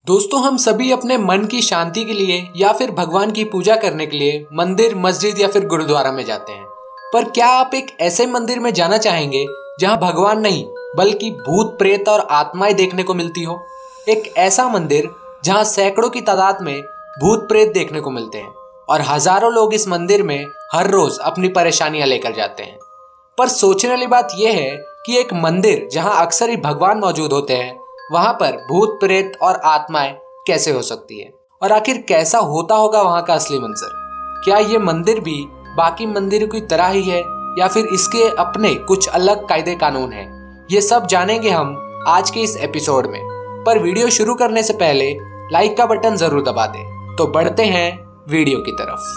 दोस्तों, हम सभी अपने मन की शांति के लिए या फिर भगवान की पूजा करने के लिए मंदिर, मस्जिद या फिर गुरुद्वारा में जाते हैं। पर क्या आप एक ऐसे मंदिर में जाना चाहेंगे जहां भगवान नहीं बल्कि भूत, प्रेत और आत्माएं देखने को मिलती हो? एक ऐसा मंदिर जहां सैकड़ों की तादाद में भूत प्रेत देखने को मिलते हैं और हजारों लोग इस मंदिर में हर रोज अपनी परेशानियां लेकर जाते हैं। पर सोचने वाली बात यह है कि एक मंदिर जहां अक्सर ही भगवान मौजूद होते हैं, वहां पर भूत, प्रेत और आत्माएं कैसे हो सकती है? और आखिर कैसा होता होगा वहां का असली मंजर? क्या ये मंदिर भी बाकी मंदिरों की तरह ही है या फिर इसके अपने कुछ अलग कायदे कानून हैं? ये सब जानेंगे हम आज के इस एपिसोड में। पर वीडियो शुरू करने से पहले लाइक का बटन जरूर दबा दें। तो बढ़ते हैं वीडियो की तरफ।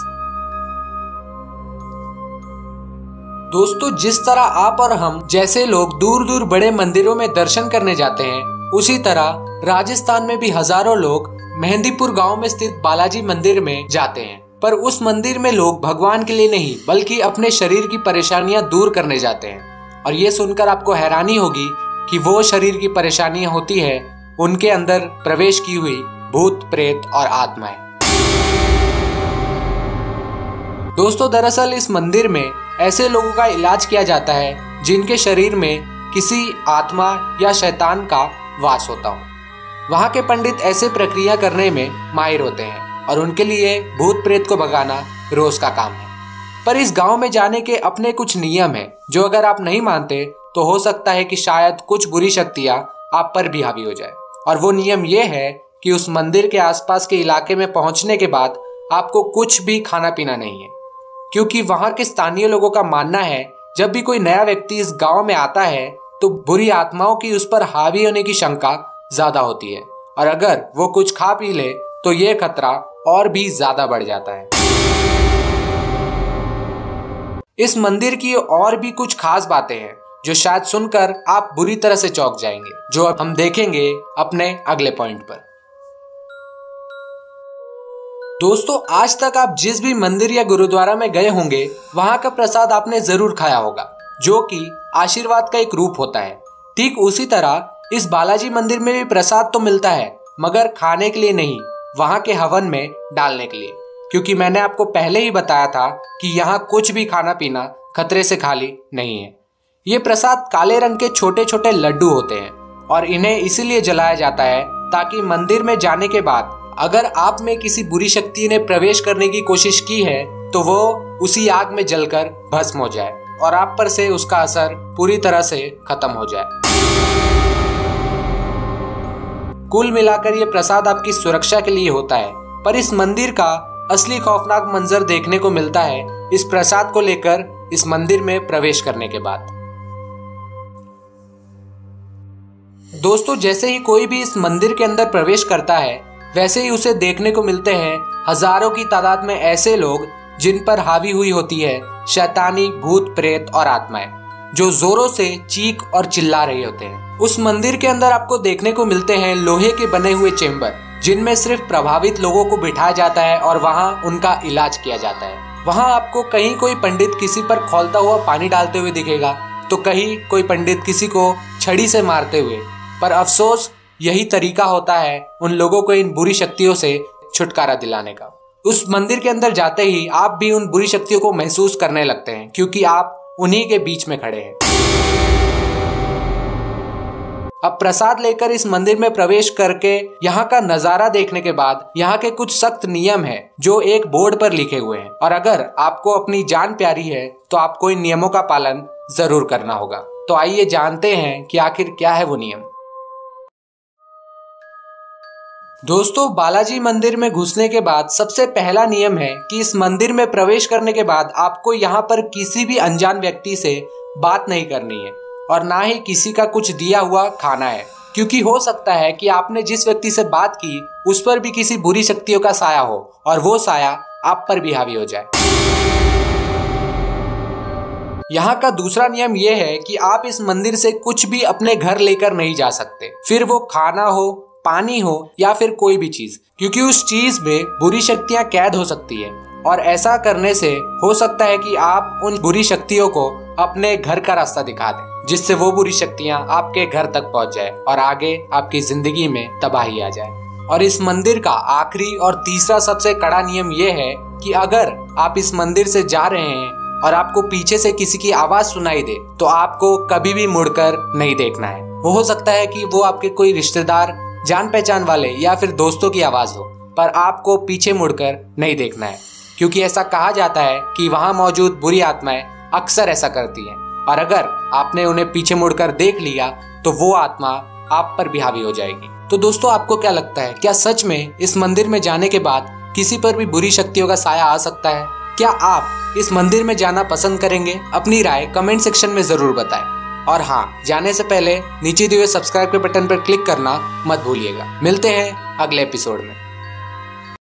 दोस्तों, जिस तरह आप और हम जैसे लोग दूर दूर बड़े मंदिरों में दर्शन करने जाते हैं, उसी तरह राजस्थान में भी हजारों लोग मेहंदीपुर गांव में स्थित बालाजी मंदिर में जाते हैं। पर उस मंदिर में लोग भगवान के लिए नहीं बल्कि अपने शरीर की परेशानियां दूर करने जाते हैं। और ये सुनकर आपको हैरानी होगी कि वो शरीर की परेशानियां होती है उनके अंदर प्रवेश की हुई भूत, प्रेत और आत्माएं। दोस्तों, दरअसल इस मंदिर में ऐसे लोगों का इलाज किया जाता है जिनके शरीर में किसी आत्मा या शैतान का वास होता हो। वहां के पंडित ऐसे प्रक्रिया करने में माहिर होते हैं और उनके लिए भूत प्रेत को भगाना रोज का काम है। पर इस गांव में जाने के अपने कुछ नियम हैं जो अगर आप नहीं मानते तो हो सकता है कि शायद कुछ बुरी शक्तियां आप पर भी हावी हो जाए। और वो नियम ये है कि उस मंदिर के आसपास के इलाके में पहुंचने के बाद आपको कुछ भी खाना पीना नहीं है, क्योंकि वहां के स्थानीय लोगों का मानना है जब भी कोई नया व्यक्ति इस गांव में आता है तो बुरी आत्माओं की उस पर हावी होने की शंका ज्यादा होती है और अगर वो कुछ खा पी ले तो ये खतरा और भी ज्यादा बढ़ जाता है। इस मंदिर की और भी कुछ खास बातें हैं जो शायद सुनकर आप बुरी तरह से चौंक जाएंगे, जो अब हम देखेंगे अपने अगले पॉइंट पर। दोस्तों, आज तक आप जिस भी मंदिर या गुरुद्वारा में गए होंगे वहां का प्रसाद आपने जरूर खाया होगा, जो कि आशीर्वाद का एक रूप होता है। ठीक उसी तरह इस बालाजी मंदिर में भी प्रसाद तो मिलता है, मगर खाने के लिए नहीं, वहां के हवन में डालने के लिए। क्योंकि मैंने आपको पहले ही बताया था कि यहाँ कुछ भी खाना पीना खतरे से खाली नहीं है। ये प्रसाद काले रंग के छोटे छोटे लड्डू होते हैं और इन्हें इसीलिए जलाया जाता है ताकि मंदिर में जाने के बाद अगर आप में किसी बुरी शक्ति ने प्रवेश करने की कोशिश की है तो वो उसी आग में जलकर भस्म हो जाए और आप पर से उसका असर पूरी तरह से खत्म हो जाए। कुल मिलाकर ये प्रसाद आपकी सुरक्षा के लिए होता है। पर इस मंदिर का असली खौफनाक मंजर देखने को मिलता है इस प्रसाद को लेकर इस मंदिर में प्रवेश करने के बाद। दोस्तों, जैसे ही कोई भी इस मंदिर के अंदर प्रवेश करता है वैसे ही उसे देखने को मिलते हैं हजारों की तादाद में ऐसे लोग जिन पर हावी हुई होती है शैतानी, भूत, प्रेत और आत्माएं, जो जोरों से चीख और चिल्ला रहे होते हैं। उस मंदिर के अंदर आपको देखने को मिलते हैं लोहे के बने हुए चेंबर, जिनमें सिर्फ प्रभावित लोगों को बिठाया जाता है और वहां उनका इलाज किया जाता है। वहां आपको कहीं कोई पंडित किसी पर खौलता हुआ पानी डालते हुए दिखेगा तो कहीं कोई पंडित किसी को छड़ी से मारते हुए। पर अफसोस यही तरीका होता है उन लोगों को इन बुरी शक्तियों से छुटकारा दिलाने का। उस मंदिर के अंदर जाते ही आप भी उन बुरी शक्तियों को महसूस करने लगते हैं, क्योंकि आप उन्हीं के बीच में खड़े हैं। अब प्रसाद लेकर इस मंदिर में प्रवेश करके यहाँ का नजारा देखने के बाद यहाँ के कुछ सख्त नियम हैं जो एक बोर्ड पर लिखे हुए हैं और अगर आपको अपनी जान प्यारी है तो आपको इन नियमों का पालन जरूर करना होगा। तो आइए जानते हैं कि आखिर क्या है वो नियम। दोस्तों, बालाजी मंदिर में घुसने के बाद सबसे पहला नियम है कि इस मंदिर में प्रवेश करने के बाद आपको यहाँ पर किसी भी अनजान व्यक्ति से बात नहीं करनी है और ना ही किसी का कुछ दिया हुआ खाना है, क्योंकि हो सकता है कि आपने जिस व्यक्ति से बात की उस पर भी किसी बुरी शक्तियों का साया हो और वो साया आप पर भी हावी हो जाए। यहाँ का दूसरा नियम यह है कि आप इस मंदिर से कुछ भी अपने घर लेकर नहीं जा सकते, फिर वो खाना हो, पानी हो या फिर कोई भी चीज, क्योंकि उस चीज में बुरी शक्तियां कैद हो सकती है और ऐसा करने से हो सकता है कि आप उन बुरी शक्तियों को अपने घर का रास्ता दिखा दें, जिससे वो बुरी शक्तियां आपके घर तक पहुंच जाए और आगे आपकी जिंदगी में तबाही आ जाए। और इस मंदिर का आखिरी और तीसरा सबसे कड़ा नियम यह है कि अगर आप इस मंदिर से जा रहे हैं और आपको पीछे से किसी की आवाज सुनाई दे तो आपको कभी भी मुड़कर नहीं देखना है। वो हो सकता है कि वो आपके कोई रिश्तेदार, जान पहचान वाले या फिर दोस्तों की आवाज हो, पर आपको पीछे मुड़कर नहीं देखना है, क्योंकि ऐसा कहा जाता है कि वहां मौजूद बुरी आत्माएं अक्सर ऐसा करती हैं और अगर आपने उन्हें पीछे मुड़कर देख लिया तो वो आत्मा आप पर भी हावी हो जाएगी। तो दोस्तों, आपको क्या लगता है, क्या सच में इस मंदिर में जाने के बाद किसी पर भी बुरी शक्तियों का साया आ सकता है? क्या आप इस मंदिर में जाना पसंद करेंगे? अपनी राय कमेंट सेक्शन में जरूर बताएं। और हाँ, जाने से पहले नीचे दिए हुए सब्सक्राइब के बटन पर क्लिक करना मत भूलिएगा। मिलते हैं अगले एपिसोड में।